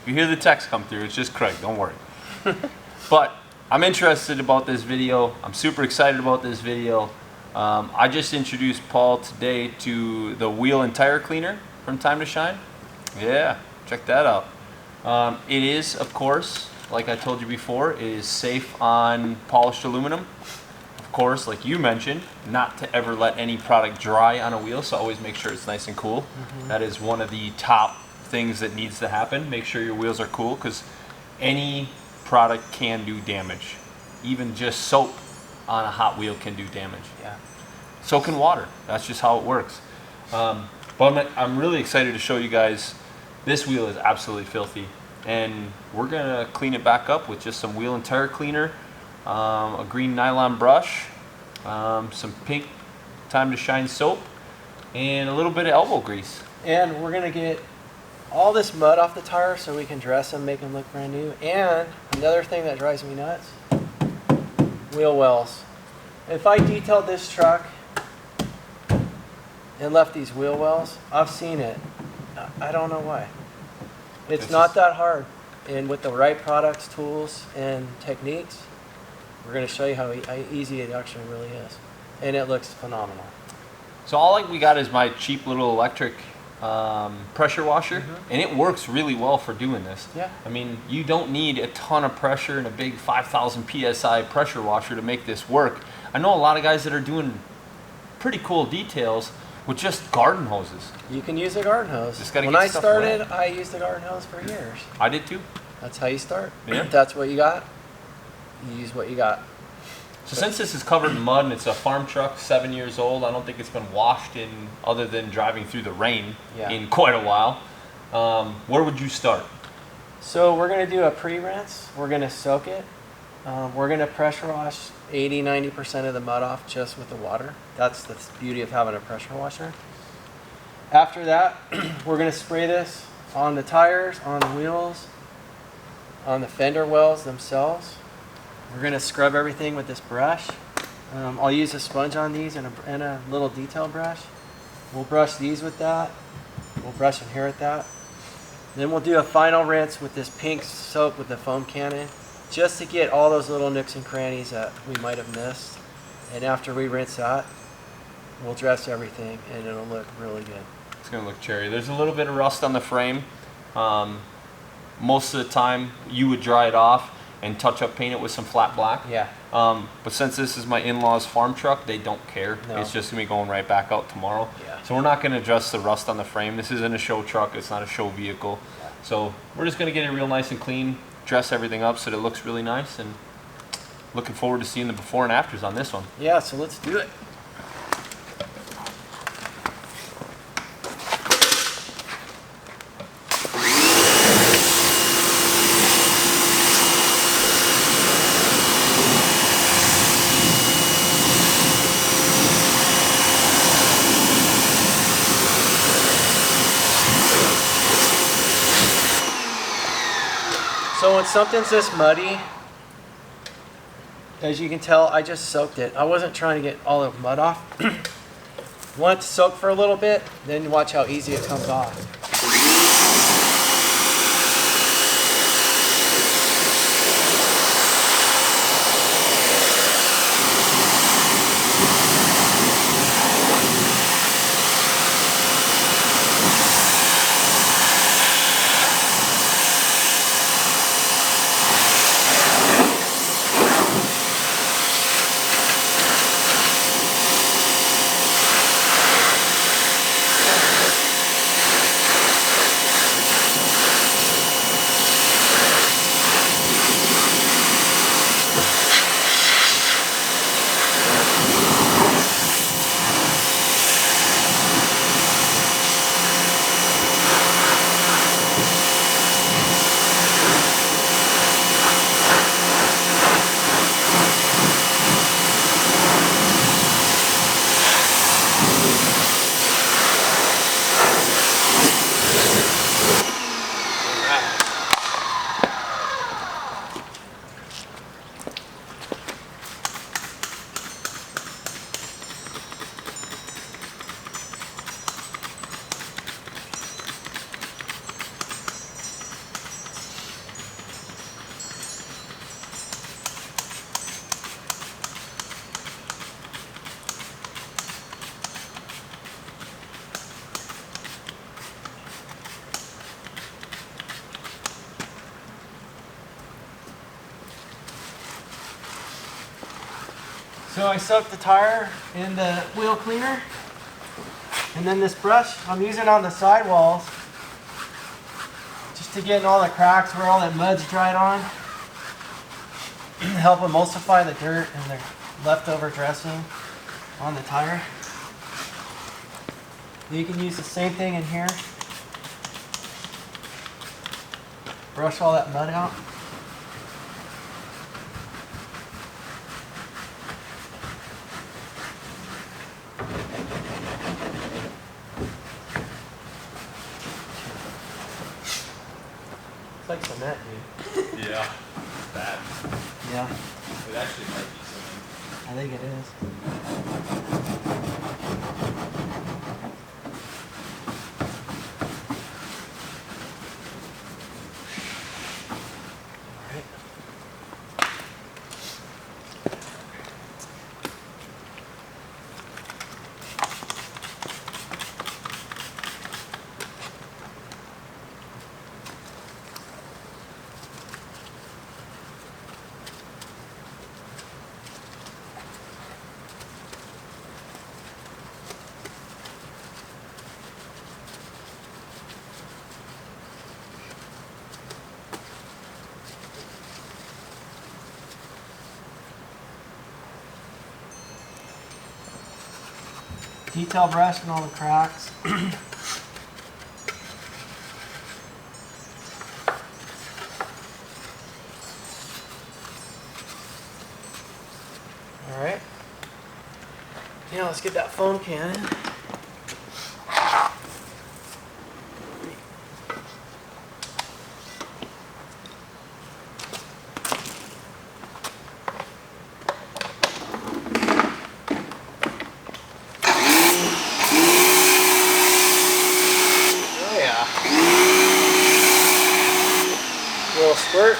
If you hear the text come through, it's just Craig, don't worry. But I'm interested about this video. I'm super excited about this video. I just introduced Paul today to the wheel and tire cleaner from Time to Shine. Yeah, check that out. It is, of course, like I told you before, it is safe on polished aluminum. Of course, like you mentioned, not to ever let any product dry on a wheel, so always make sure it's nice and cool. That is one of the top things that needs to happen. Make sure your wheels are cool, because any product can do damage. Even just soap on a hot wheel can do damage. Yeah. So can water. That's just how it works. But I'm really excited to show you guys. This wheel is absolutely filthy, and we're gonna clean it back up with just some wheel and tire cleaner, a green nylon brush, some pink Time to Shine soap, and a little bit of elbow grease. And we're gonna get all this mud off the tire so we can dress them, make them look brand new. And another thing that drives me nuts, wheel wells. If I detailed this truck and left these wheel wells, I've seen it. I don't know why. It's not that hard. And with the right products, tools, and techniques, we're going to show you how easy it actually really is. And it looks phenomenal. So all we got is my cheap little electric pressure washer, and it works really well for doing this. Yeah. I mean, you don't need a ton of pressure and a big 5,000 PSI pressure washer to make this work. I know a lot of guys that are doing pretty cool details with just garden hoses. You can use a garden hose. Just gotta when get I stuff started, wet. I used a garden hose for years. I did too. That's how you start. Yeah. If that's what you got, you use what you got. So since this is covered in mud and it's a farm truck, 7 years old, I don't think it's been washed in, other than driving through the rain, in quite a while. Where would you start? So we're going to do a pre-rinse. We're going to soak it. We're going to pressure wash 80-90% of the mud off just with the water. That's the beauty of having a pressure washer. After that, we're going to spray this on the tires, on the wheels, on the fender wells themselves. We're going to scrub everything with this brush. I'll use a sponge on these and a little detail brush. We'll brush these with that. We'll brush in here with that. Then we'll do a final rinse with this pink soap with the foam cannon, just to get all those little nooks and crannies that we might have missed. And after we rinse that, we'll dress everything and it'll look really good. It's going to look cherry. There's a little bit of rust on the frame. Most of the time you would dry it off and touch-up paint it with some flat black. Yeah. But since this is my in-laws farm truck, they don't care. No. It's just going to be going right back out tomorrow. Yeah. So we're not going to address the rust on the frame. This isn't a show truck. It's not a show vehicle. Yeah. So we're just going to get it real nice and clean, dress everything up so that it looks really nice, and looking forward to seeing the before and afters on this one. Yeah, so let's do it. So when something's this muddy, as you can tell, I just soaked it. I wasn't trying to get all the mud off. Want it to soak for a little bit, then watch how easy it comes off. So I soaked the tire in the wheel cleaner. And then this brush, I'm using on the sidewalls just to get in all the cracks where all that mud's dried on. Help emulsify the dirt and the leftover dressing on the tire. You can use the same thing in here. Brush all that mud out. It's like cement, dude. Yeah. Bad. Yeah, It actually might be something. I think it is. Alright. Detail brush and all the cracks. All right. Now let's get that foam cannon. Oh yeah. Little squirt.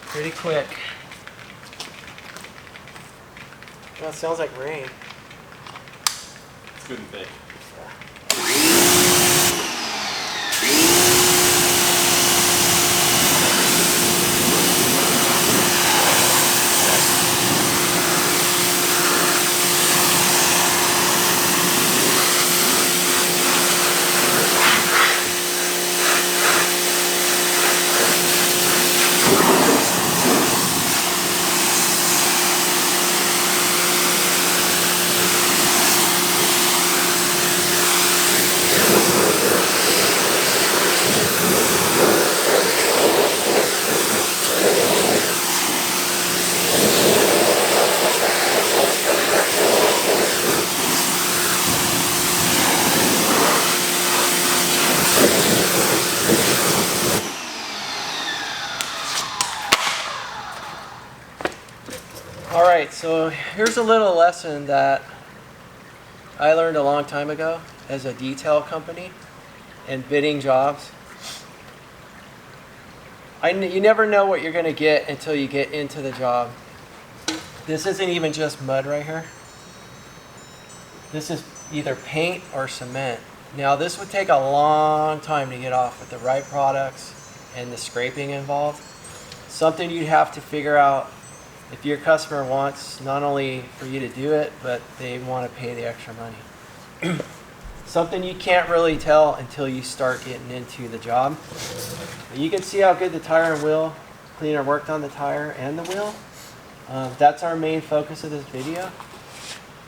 Pretty quick. That sounds like rain. It's good and thick. All right, so here's a little lesson that I learned a long time ago as a detail company and bidding jobs. You never know what you're going to get until you get into the job. This isn't even just mud right here. This is either paint or cement. Now this would take a long time to get off with the right products and the scraping involved. Something you'd have to figure out if your customer wants not only for you to do it, but they want to pay the extra money. Something you can't really tell until you start getting into the job. You can see how good the tire and wheel cleaner worked on the tire and the wheel. That's our main focus of this video.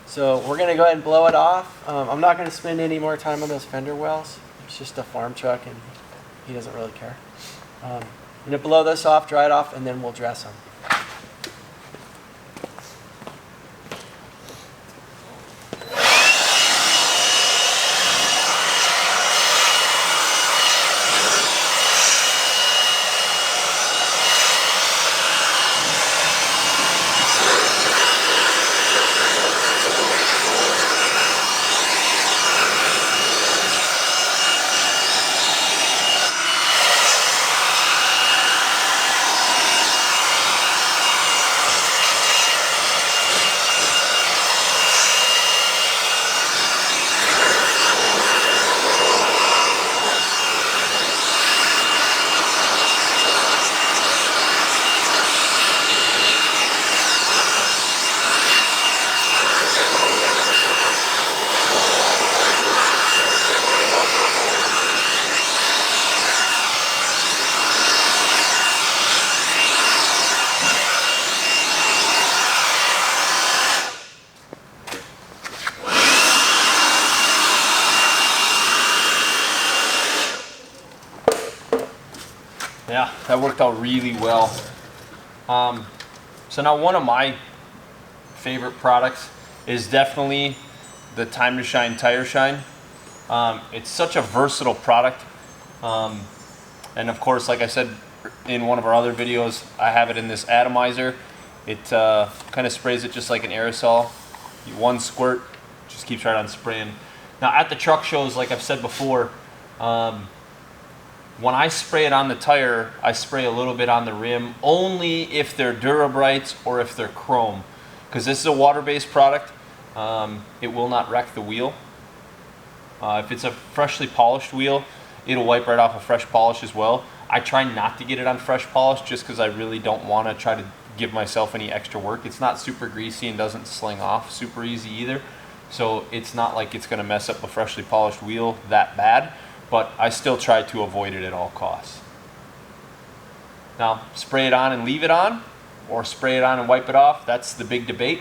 So we're going to go ahead and blow it off. I'm not going to spend any more time on those fender wells. It's just a farm truck and he doesn't really care. I'm going to blow this off, dry it off, and then we'll dress them. Yeah, that worked out really well. So now one of my favorite products is definitely the Time to Shine Tire Shine. It's such a versatile product. And of course, like I said in one of our other videos, I have it in this atomizer. It kind of sprays it just like an aerosol. One squirt, just keeps right on spraying. Now at the truck shows, like I've said before, when I spray it on the tire, I spray a little bit on the rim, only if they're Durabrites or if they're chrome. Because this is a water-based product, it will not wreck the wheel. If it's a freshly polished wheel, it'll wipe right off a fresh polish as well. I try not to get it on fresh polish just because I really don't want to try to give myself any extra work. It's not super greasy and doesn't sling off super easy either. So it's not like it's going to mess up a freshly polished wheel that bad, but I still try to avoid it at all costs. Now, spray it on and leave it on, or spray it on and wipe it off. That's the big debate.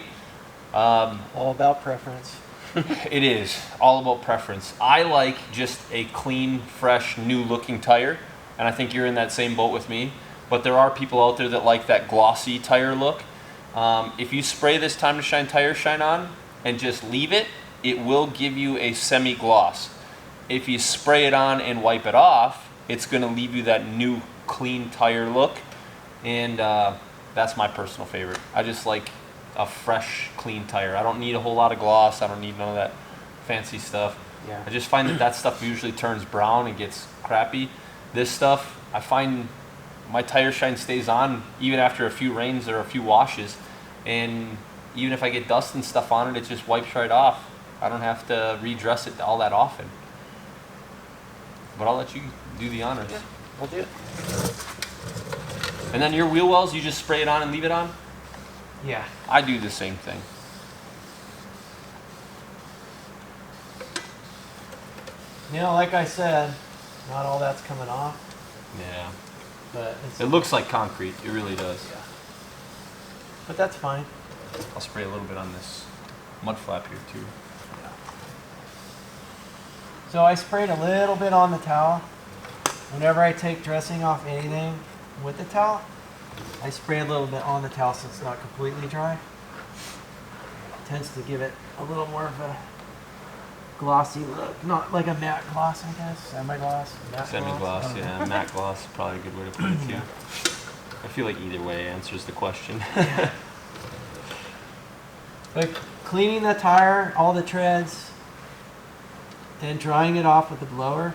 All about preference. It is all about preference. I like just a clean, fresh, new looking tire, and I think you're in that same boat with me. But there are people out there that like that glossy tire look. If you spray this Time to Shine Tire Shine on and just leave it, it will give you a semi-gloss. If you spray it on and wipe it off, it's going to leave you that new clean tire look, and that's my personal favorite. I just like a fresh, clean tire. I don't need a whole lot of gloss. I don't need none of that fancy stuff. Yeah. I just find that stuff usually turns brown and gets crappy. This stuff, I find my tire shine stays on even after a few rains or a few washes, and even if I get dust and stuff on it, it just wipes right off. I don't have to redress it all that often. But I'll let you do the honors. Yeah, I'll do it. And then your wheel wells, you just spray it on and leave it on? Yeah. I do the same thing. You know, like I said, not all that's coming off, Yeah. but it's, It looks like concrete. It really does. yeah. But that's fine. I'll spray a little bit on this mud flap here too. So I sprayed a little bit on the towel. Whenever I take dressing off anything with the towel, I spray a little bit on the towel so it's not completely dry. It tends to give it a little more of a glossy look. Not like a matte gloss, I guess. Semi-gloss. Matte Semi-gloss, gloss. yeah. Matte gloss is probably a good way to put it too. I feel like either way answers the question. But cleaning the tire, all the treads, and drying it off with the blower,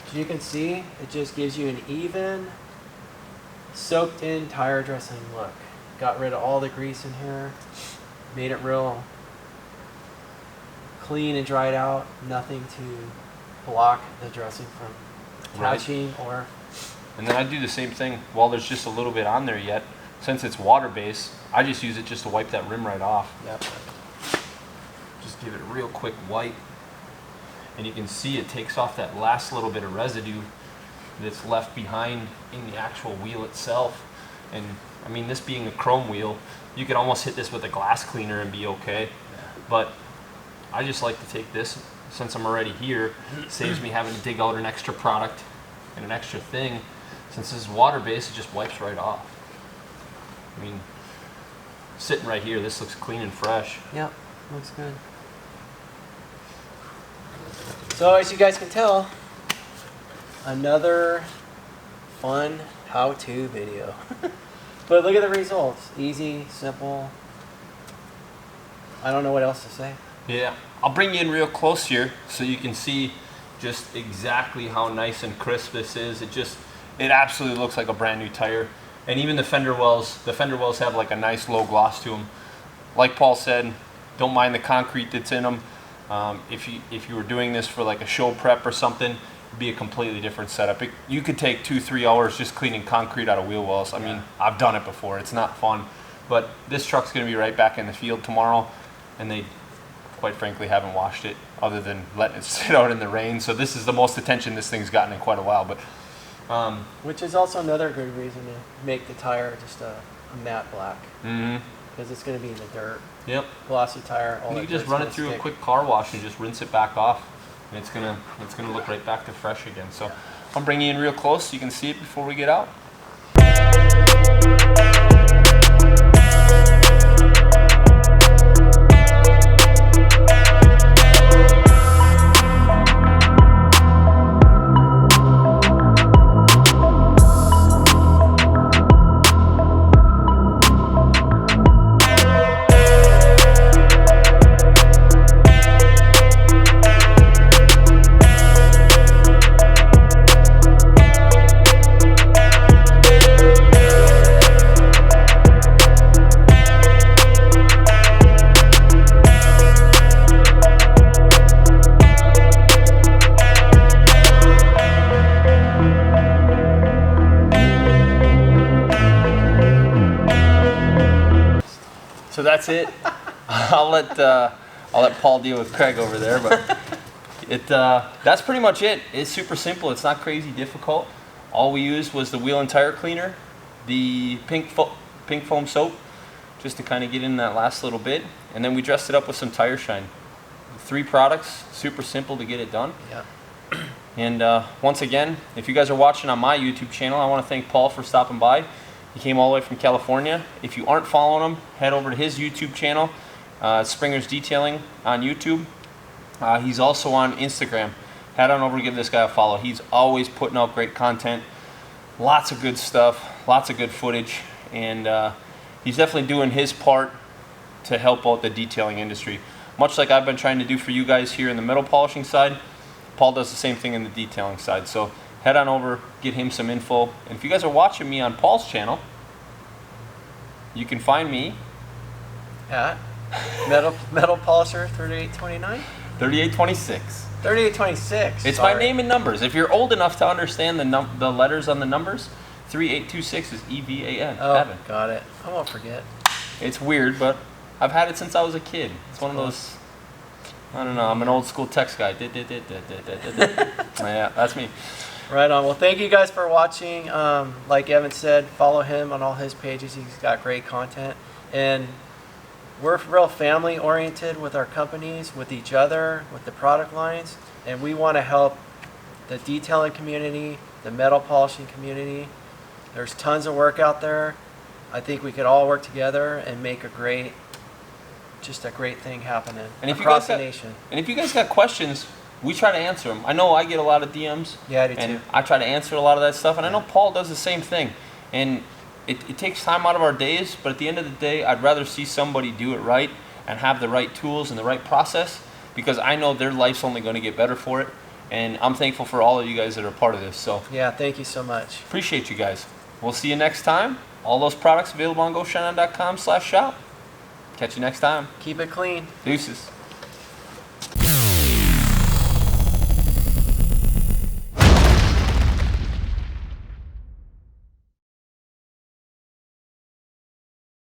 as you can see, it just gives you an even, soaked in tire dressing look. Got rid of all the grease in here, made it real clean and dried out, nothing to block the dressing from Right. attaching or... And then I do the same thing while there's just a little bit on there yet. Since it's water-based, I just use it just to wipe that rim right off. Yep. Just give it a real quick wipe. And you can see it takes off that last little bit of residue that's left behind in the actual wheel itself. And I mean, this being a chrome wheel, you could almost hit this with a glass cleaner and be okay. But I just like to take this, since I'm already here, it saves me having to dig out an extra product and an extra thing. Since this is water-based, it just wipes right off. I mean, sitting right here, this looks clean and fresh. Yep, looks good. So as you guys can tell, another fun how-to video. But look at the results. Easy, simple. I don't know what else to say. Yeah, I'll bring you in real close here so you can see just exactly how nice and crisp this is. It absolutely looks like a brand new tire. And even the fender wells have like a nice low gloss to them. Like Paul said, don't mind the concrete that's in them. If you were doing this for like a show prep or something, it'd be a completely different setup. You could take 2-3 hours just cleaning concrete out of wheel wells. I mean, I've done it before. It's not fun. But this truck's going to be right back in the field tomorrow, and they quite frankly haven't washed it other than letting it sit out in the rain. So this is the most attention this thing's gotten in quite a while. But Which is also another good reason to make the tire just a matte black. Because it's going to be in the dirt. Yep. Glossy tire. All You that can just dirt's run gonna it through a stick. quick car wash and just rinse it back off, and it's gonna look right back to fresh again. So I'm bringing you in real close so you can see it before we get out. So that's it. I'll let Paul deal with Craig over there, but that's pretty much it. It's super simple. It's not crazy difficult. All we used was the wheel and tire cleaner, the pink foam soap, just to kind of get in that last little bit, and then we dressed it up with some tire shine. 3 products, super simple to get it done. Yeah. And once again, if you guys are watching on my YouTube channel, I want to thank Paul for stopping by. He came all the way from California. If you aren't following him, head over to his YouTube channel, Springer's Detailing on YouTube. He's also on Instagram. Head on over and give this guy a follow. He's always putting out great content, lots of good stuff, lots of good footage, and he's definitely doing his part to help out the detailing industry. Much like I've been trying to do for you guys here in the metal polishing side, Paul does the same thing in the detailing side. So head on over, get him some info. And if you guys are watching me on Paul's channel, you can find me At Metal Polisher 3829? 3826. 3826. It's sorry. my name and numbers. If you're old enough to understand the letters on the numbers, 3826 is EVAN. Oh, Evan. got it. I won't forget. It's weird, but I've had it since I was a kid. It's one of those, I don't know, I'm an old school text guy. Yeah, that's me. Right on. Well, thank you guys for watching. Like Evan said, follow him on all his pages. He's got great content. And we're real family oriented with our companies, with each other, with the product lines. And we want to help the detailing community, the metal polishing community. There's tons of work out there. I think we could all work together and make a great thing happening And if across you the guys nation. And if you guys got questions, we try to answer them. I know I get a lot of DMs. Yeah, I do and too. I try to answer a lot of that stuff, and I know Paul does the same thing. And it takes time out of our days, but at the end of the day, I'd rather see somebody do it right and have the right tools and the right process, because I know their life's only going to get better for it. And I'm thankful for all of you guys that are part of this. So Yeah, thank you so much. appreciate you guys. We'll see you next time. All those products available on GoShineOn.com/shop. Catch you next time. Keep it clean. Deuces.